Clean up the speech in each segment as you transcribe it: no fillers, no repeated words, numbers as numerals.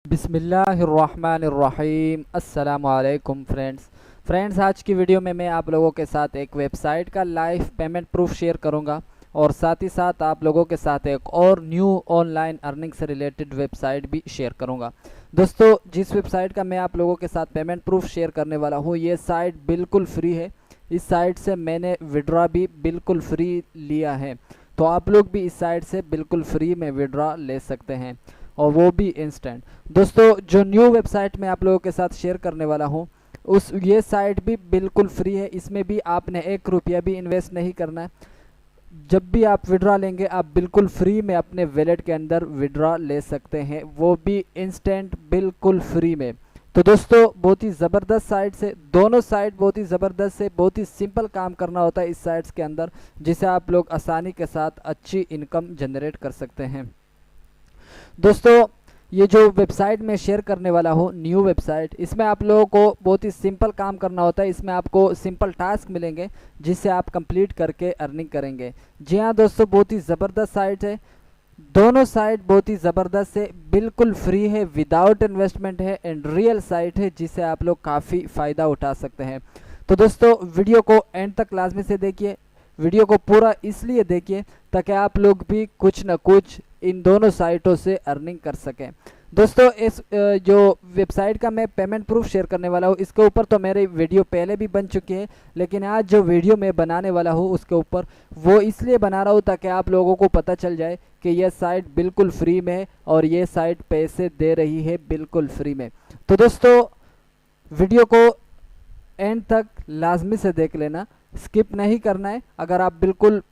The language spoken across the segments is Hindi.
बिस्मिल्लाहिर्रहमानिर्रहीम। अस्सलामुअलैकुम फ्रेंड्स, आज की वीडियो में मैं आप लोगों के साथ एक वेबसाइट का लाइव पेमेंट प्रूफ शेयर करूंगा और साथ ही साथ आप लोगों के साथ एक और न्यू ऑनलाइन अर्निंग से रिलेटेड वेबसाइट भी शेयर करूंगा। दोस्तों, जिस वेबसाइट का मैं आप लोगों के साथ पेमेंट प्रूफ शेयर करने वाला हूं, ये साइट बिल्कुल फ्री है। इस साइट से मैंने विड्रॉ भी बिल्कुल फ्री लिया है, तो आप लोग भी इस साइट से बिल्कुल फ्री में विड्रॉ ले सकते हैं और वो भी इंस्टेंट। दोस्तों, जो न्यू वेबसाइट मैं आप लोगों के साथ शेयर करने वाला हूँ ये साइट भी बिल्कुल फ्री है। इसमें भी आपने 1 रुपया भी इन्वेस्ट नहीं करना है। जब भी आप विड्रॉ लेंगे आप बिल्कुल फ्री में अपने वॉलेट के अंदर विड्रॉ ले सकते हैं, वो भी इंस्टेंट बिल्कुल फ्री में। तो दोस्तों, बहुत ही ज़बरदस्त साइट से, दोनों साइट बहुत ही ज़बरदस्त है। बहुत ही सिंपल काम करना होता है इस साइट्स के अंदर, जिसे आप लोग आसानी के साथ अच्छी इनकम जनरेट कर सकते हैं। दोस्तों, ये जो वेबसाइट मैं शेयर करने वाला हूँ, न्यू वेबसाइट, इसमें आप लोगों को बहुत ही सिंपल काम करना होता है। इसमें आपको सिंपल टास्क मिलेंगे जिससे आप कंप्लीट करके अर्निंग करेंगे। जी हाँ दोस्तों, बहुत ही ज़बरदस्त साइट है। दोनों साइट बहुत ही ज़बरदस्त है, बिल्कुल फ्री है, विदाउट इन्वेस्टमेंट है एंड रियल साइट है जिससे आप लोग काफ़ी फ़ायदा उठा सकते हैं। तो दोस्तों, वीडियो को एंड तक लाजमी से देखिए। वीडियो को पूरा इसलिए देखिए ताकि आप लोग भी कुछ ना कुछ इन दोनों साइटों से अर्निंग कर सकें। दोस्तों, इस जो वेबसाइट का मैं पेमेंट प्रूफ शेयर करने वाला हूँ, इसके ऊपर तो मेरी वीडियो पहले भी बन चुकी है, लेकिन आज जो वीडियो मैं बनाने वाला हूँ उसके ऊपर वो इसलिए बना रहा हूँ ताकि आप लोगों को पता चल जाए कि यह साइट बिल्कुल फ्री में है और ये साइट पैसे दे रही है बिल्कुल फ्री में। तो दोस्तों, वीडियो को एंड तक लाजमी से देख लेना, स्किप नहीं करना है। अगर आप बिल्कुल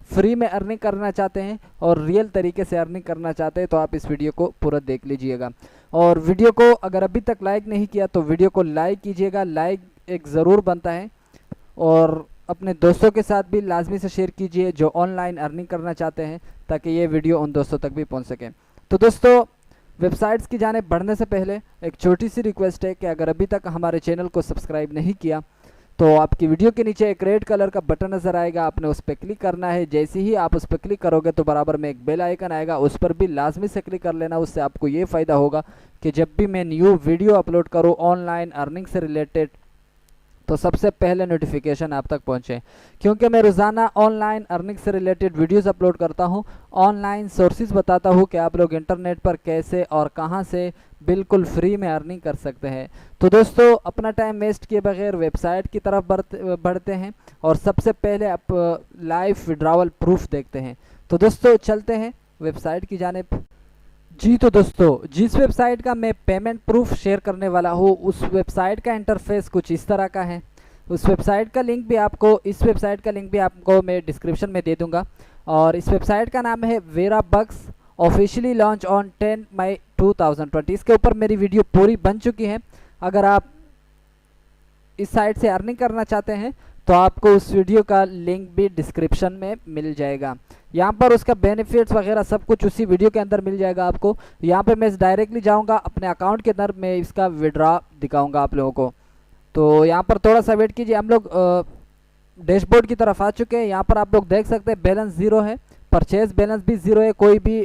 फ्री में अर्निंग करना चाहते हैं और रियल तरीके से अर्निंग करना चाहते हैं तो आप इस वीडियो को पूरा देख लीजिएगा। और वीडियो को अगर अभी तक लाइक नहीं किया तो वीडियो को लाइक कीजिएगा, लाइक एक ज़रूर बनता है। और अपने दोस्तों के साथ भी लाजमी से शेयर कीजिए जो ऑनलाइन अर्निंग करना चाहते हैं, ताकि ये वीडियो उन दोस्तों तक भी पहुँच सके। तो दोस्तों, वेबसाइट्स की जाने बढ़ने से पहले एक छोटी सी रिक्वेस्ट है कि अगर अभी तक हमारे चैनल को सब्सक्राइब नहीं किया तो आपकी वीडियो के नीचे एक रेड कलर का बटन नज़र आएगा, आपने उस पर क्लिक करना है। जैसे ही आप उस पर क्लिक करोगे तो बराबर में एक बेल आइकन आएगा, उस पर भी लाजमी से क्लिक कर लेना। उससे आपको ये फ़ायदा होगा कि जब भी मैं न्यू वीडियो अपलोड करूँ ऑनलाइन अर्निंग से रिलेटेड तो सबसे पहले नोटिफिकेशन आप तक पहुंचे, क्योंकि मैं रोज़ाना ऑनलाइन अर्निंग से रिलेटेड वीडियोस अपलोड करता हूं। ऑनलाइन सोर्सेज बताता हूं कि आप लोग इंटरनेट पर कैसे और कहां से बिल्कुल फ्री में अर्निंग कर सकते हैं। तो दोस्तों, अपना टाइम वेस्ट किए बगैर वेबसाइट की तरफ बढ़ते हैं और सबसे पहले आप लाइव विड्रावल प्रूफ देखते हैं। तो दोस्तों, चलते हैं वेबसाइट की जानिब। जी तो दोस्तों, जिस वेबसाइट का मैं पेमेंट प्रूफ शेयर करने वाला हूँ उस वेबसाइट का इंटरफेस कुछ इस तरह का है। उस वेबसाइट का लिंक भी आपको इस वेबसाइट का लिंक भी आपको मैं डिस्क्रिप्शन में दे दूंगा। और इस वेबसाइट का नाम है वेरा बक्स, ऑफिशियली लॉन्च ऑन 10 मई 2020। इसके ऊपर मेरी वीडियो पूरी बन चुकी है। अगर आप इस साइट से अर्निंग करना चाहते हैं तो आपको उस वीडियो का लिंक भी डिस्क्रिप्शन में मिल जाएगा। यहाँ पर उसका बेनिफिट्स वगैरह सब कुछ उसी वीडियो के अंदर मिल जाएगा आपको। यहाँ पे मैं डायरेक्टली जाऊँगा अपने अकाउंट के अंदर, मैं इसका विड्रॉ दिखाऊंगा आप लोगों को। तो यहाँ पर थोड़ा सा वेट कीजिए। हम लोग डैशबोर्ड की तरफ आ चुके हैं। यहाँ पर आप लोग देख सकते हैं बैलेंस ज़ीरो है, परचेज बैलेंस भी ज़ीरो है, कोई भी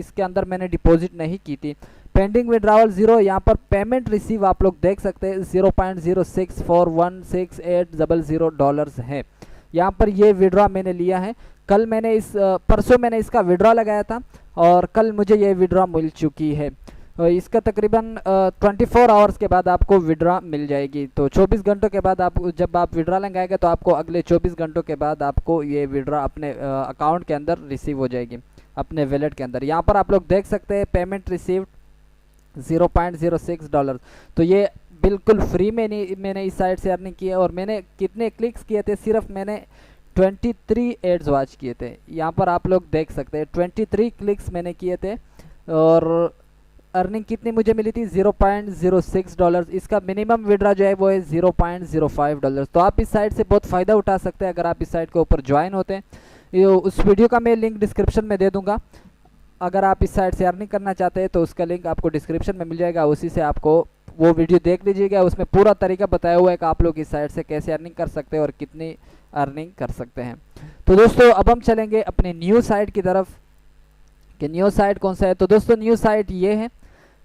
इसके अंदर मैंने डिपॉजिट नहीं की थी। Pending withdrawal zero. यहाँ पर पेमेंट रिसीव आप लोग देख सकते हैं $0.06416800 है। यहाँ पर ये विड्रॉ मैंने लिया है। कल मैंने परसों मैंने इसका विड्रॉ लगाया था और कल मुझे ये विड्रॉ मिल चुकी है। इसका तकरीबन 24 आवर्स के बाद आपको विड्रॉ मिल जाएगी। तो 24 घंटों के बाद आप जब आप विड्रॉ लगाएंगे तो आपको अगले 24 घंटों के बाद आपको ये विड्रॉ अपने अकाउंट के अंदर रिसीव हो जाएगी, अपने वॉलेट के अंदर। यहाँ पर आप लोग देख सकते हैं पेमेंट रिसीव्ड $0.06। तो ये बिल्कुल फ्री में नहीं, मैंने इस साइट से अर्निंग की है। और मैंने कितने क्लिक्स किए थे, सिर्फ मैंने 23 एड्स वॉच किए थे। यहाँ पर आप लोग देख सकते हैं 23 क्लिक्स मैंने किए थे और अर्निंग कितनी मुझे मिली थी, $0.06। इसका मिनिमम विड्रा जो है वो है $0.05। तो आप इस साइट से बहुत फ़ायदा उठा सकते हैं अगर आप इस साइट के ऊपर ज्वाइन होते हैं। उस वीडियो का मैं लिंक डिस्क्रिप्शन में दे दूँगा। अगर आप इस साइट से अर्निंग करना चाहते हैं तो उसका लिंक आपको डिस्क्रिप्शन में मिल जाएगा, उसी से आपको वो वीडियो देख लीजिएगा। उसमें पूरा तरीका बताया हुआ है कि आप लोग इस साइट से कैसे अर्निंग कर सकते हैं और कितनी अर्निंग कर सकते हैं। तो दोस्तों, अब हम चलेंगे अपने न्यू साइट की तरफ कि न्यू साइट कौन सा है। तो दोस्तों, न्यू साइट ये है।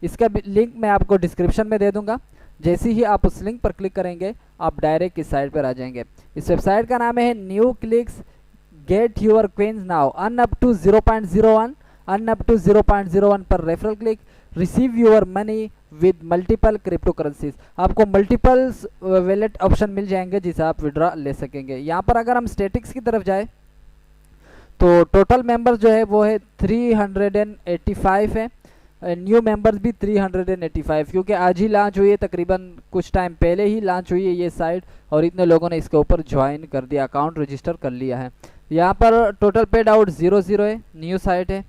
इसका लिंक मैं आपको डिस्क्रिप्शन में दे दूंगा। जैसे ही आप उस लिंक पर क्लिक करेंगे आप डायरेक्ट इस साइट पर आ जाएंगे। इस वेबसाइट का नाम है new clicks get your coins now, earn up to 0.01, earn up to 0.01 पर referral click, receive your money with multiple crypto currencies. आपको मल्टीपल्स वैलेट ऑप्शन मिल जाएंगे जिसे आप विड्रॉ ले सकेंगे। यहाँ पर अगर हम स्टेटिक्स की तरफ जाए तो टोटल मेंबर्स जो है वो है 385 है, न्यू मेंबर्स भी 385, क्योंकि आज ही लॉन्च हुई है, तकरीबन कुछ टाइम पहले ही लॉन्च हुई है ये साइट और इतने लोगों ने इसके ऊपर ज्वाइन कर दिया, अकाउंट रजिस्टर कर लिया है। यहाँ पर टोटल पेड आउट 00 है, न्यू साइट है।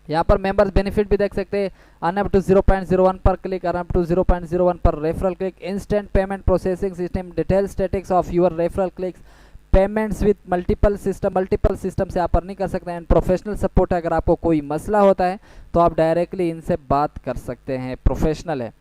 यहाँ पर मेंबर्स बेनिफिट भी देख सकते हैं, अर्न अप टू 0.01 पर क्लिक, अर्न अप टू 0.01 पर referral click, instant payment processing system, detail statics of your referral clicks, payments with multiple system से आप अर्निंग कर सकते हैं। एंड प्रोफेशनल सपोर्ट, अगर आपको कोई मसला होता है तो आप डायरेक्टली इनसे बात कर सकते हैं, प्रोफेशनल है।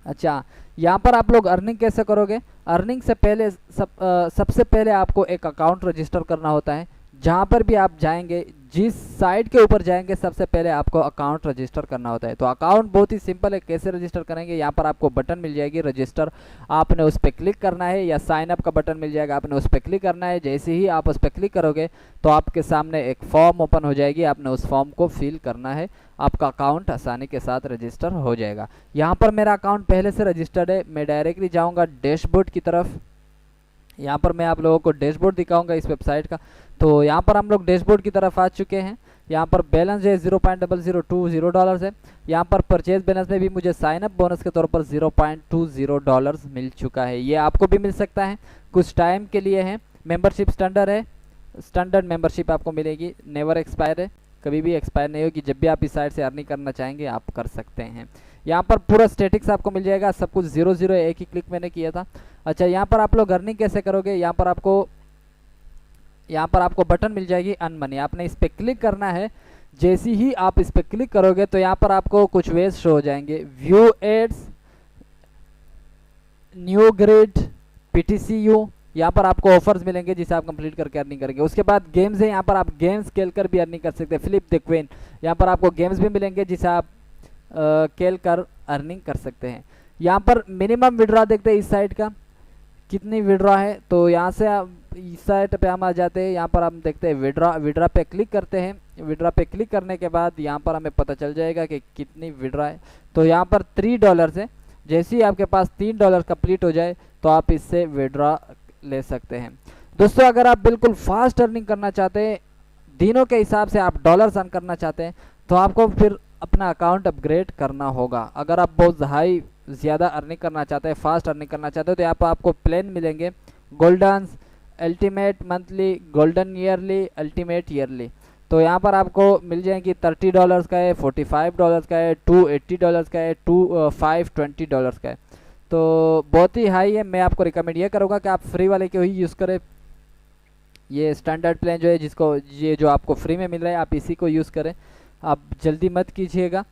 अच्छा, यहाँ पर आप लोग अर्निंग कैसे करोगे? अर्निंग से पहले सबसे पहले आपको एक अकाउंट रजिस्टर करना होता है। जहाँ पर भी आप जाएंगे, जिस साइट के ऊपर जाएंगे, सबसे पहले आपको अकाउंट रजिस्टर करना होता है। तो अकाउंट बहुत ही सिंपल है, कैसे रजिस्टर करेंगे? यहाँ पर आपको बटन मिल जाएगी रजिस्टर, आपने उस पर क्लिक करना है, या साइन अप का बटन मिल जाएगा, आपने उस पर क्लिक करना है। जैसे ही आप उस पर क्लिक करोगे तो आपके सामने एक फॉर्म ओपन हो जाएगी, आपने उस फॉर्म को फिल करना है, आपका अकाउंट आसानी के साथ रजिस्टर हो जाएगा। यहाँ पर मेरा अकाउंट पहले से रजिस्टर्ड है, मैं डायरेक्टली जाऊँगा डैशबोर्ड की तरफ। यहाँ पर मैं आप लोगों को डैशबोर्ड दिखाऊंगा इस वेबसाइट का। तो यहाँ पर हम लोग डैशबोर्ड की तरफ आ चुके हैं। यहाँ पर बैलेंस है $0.0020 है। यहाँ पर परचेज बैलेंस में भी मुझे साइन अप बोनस के तौर पर $0.20 मिल चुका है। ये आपको भी मिल सकता है, कुछ टाइम के लिए है। मेंबरशिप स्टैंडर्ड है, स्टैंडर्ड मेंबरशिप आपको मिलेगी, नेवर एक्सपायर है, कभी भी एक्सपायर नहीं होगी। जब भी आप इस साइट से अर्निंग करना चाहेंगे आप कर सकते हैं। यहाँ पर पूरा स्टेटिक्स आपको मिल जाएगा, सब कुछ 00 एक ही क्लिक मैंने किया था। अच्छा, यहाँ पर आप लोग अर्निंग कैसे करोगे? यहाँ पर आपको बटन मिल जाएगी अर्न मनी, आपने इस पर क्लिक करना है। जैसे ही आप इस पर क्लिक करोगे तो यहाँ पर आपको कुछ वेज शो हो जाएंगे, view ads, new grid, PTCU। यहाँ पर आपको ऑफर्स मिलेंगे जिसे आप कंप्लीट करके अर्निंग करेंगे। उसके बाद गेम्स है, यहाँ पर आप गेम्स खेल कर भी अर्निंग कर सकते हैं। फ्लिप द क्वीन, यहाँ पर आपको गेम्स भी मिलेंगे जिसे आप खेल कर अर्निंग कर सकते हैं। यहाँ पर मिनिमम विड्रॉ देखते हैं इस साइट का कितनी विड्रॉ है। तो यहाँ से आप इस साइट पे हम आ जाते हैं, यहाँ पर हम देखते हैं विड्रॉ पे क्लिक करते हैं। विड्रॉ पे क्लिक करने के बाद यहाँ पर हमें पता चल जाएगा कि कितनी विड्रॉ है। तो यहाँ पर $3 है, जैसे ही आपके पास $3 कंप्लीट हो जाए तो आप इससे विड्रॉ ले सकते हैं। दोस्तों, अगर आप बिल्कुल फास्ट अर्निंग करना चाहते हैं, दिनों के हिसाब से आप डॉलर्स अर्न करना चाहते हैं, तो आपको फिर अपना अकाउंट अपग्रेड करना होगा। अगर आप बहुत ज़्यादा अर्निंग करना चाहते हैं, फास्ट अर्निंग करना चाहते हो, तो यहाँ पर आपको प्लान मिलेंगे, golden, ultimate monthly, golden yearly, ultimate yearly. तो यहाँ पर आपको मिल जाएंगी $30 का है, $45 का है, $280 का है, $520 का है। तो बहुत ही हाई है। मैं आपको रिकमेंड ये करूँगा कि आप फ्री वाले को ही यूज़ करें। ये स्टैंडर्ड प्लान जो है, जिसको ये जो आपको फ्री में मिल रहा है, आप इसी को यूज़ करें। आप जल्दी मत कीजिएगा,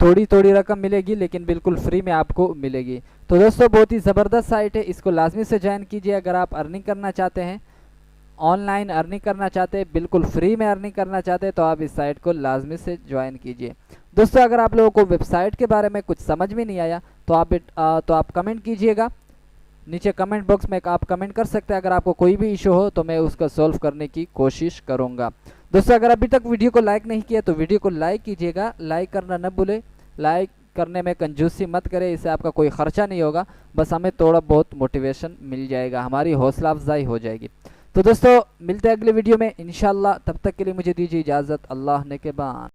थोड़ी थोड़ी रकम मिलेगी लेकिन बिल्कुल फ्री में आपको मिलेगी। तो दोस्तों, बहुत ही ज़बरदस्त साइट है, इसको लाजमी से ज्वाइन कीजिए। अगर आप अर्निंग करना चाहते हैं, ऑनलाइन अर्निंग करना चाहते हैं, बिल्कुल फ्री में अर्निंग करना चाहते हैं, तो आप इस साइट को लाजमी से ज्वाइन कीजिए। दोस्तों, अगर आप लोगों को वेबसाइट के बारे में कुछ समझ में नहीं आया तो आप कमेंट कीजिएगा, नीचे कमेंट बॉक्स में आप कमेंट कर सकते हैं। अगर आपको कोई भी इशू हो तो मैं उसका सॉल्व करने की कोशिश करूँगा। दोस्तों, अगर अभी तक वीडियो को लाइक नहीं किया तो वीडियो को लाइक कीजिएगा, लाइक करना न भूले। लाइक करने में कंजूसी मत करें, इससे आपका कोई ख़र्चा नहीं होगा, बस हमें थोड़ा बहुत मोटिवेशन मिल जाएगा, हमारी हौसला अफजाई हो जाएगी। तो दोस्तों, मिलते हैं अगले वीडियो में इंशाल्लाह। तब तक के लिए मुझे दीजिए इजाज़त। अल्लाह ने के बाद।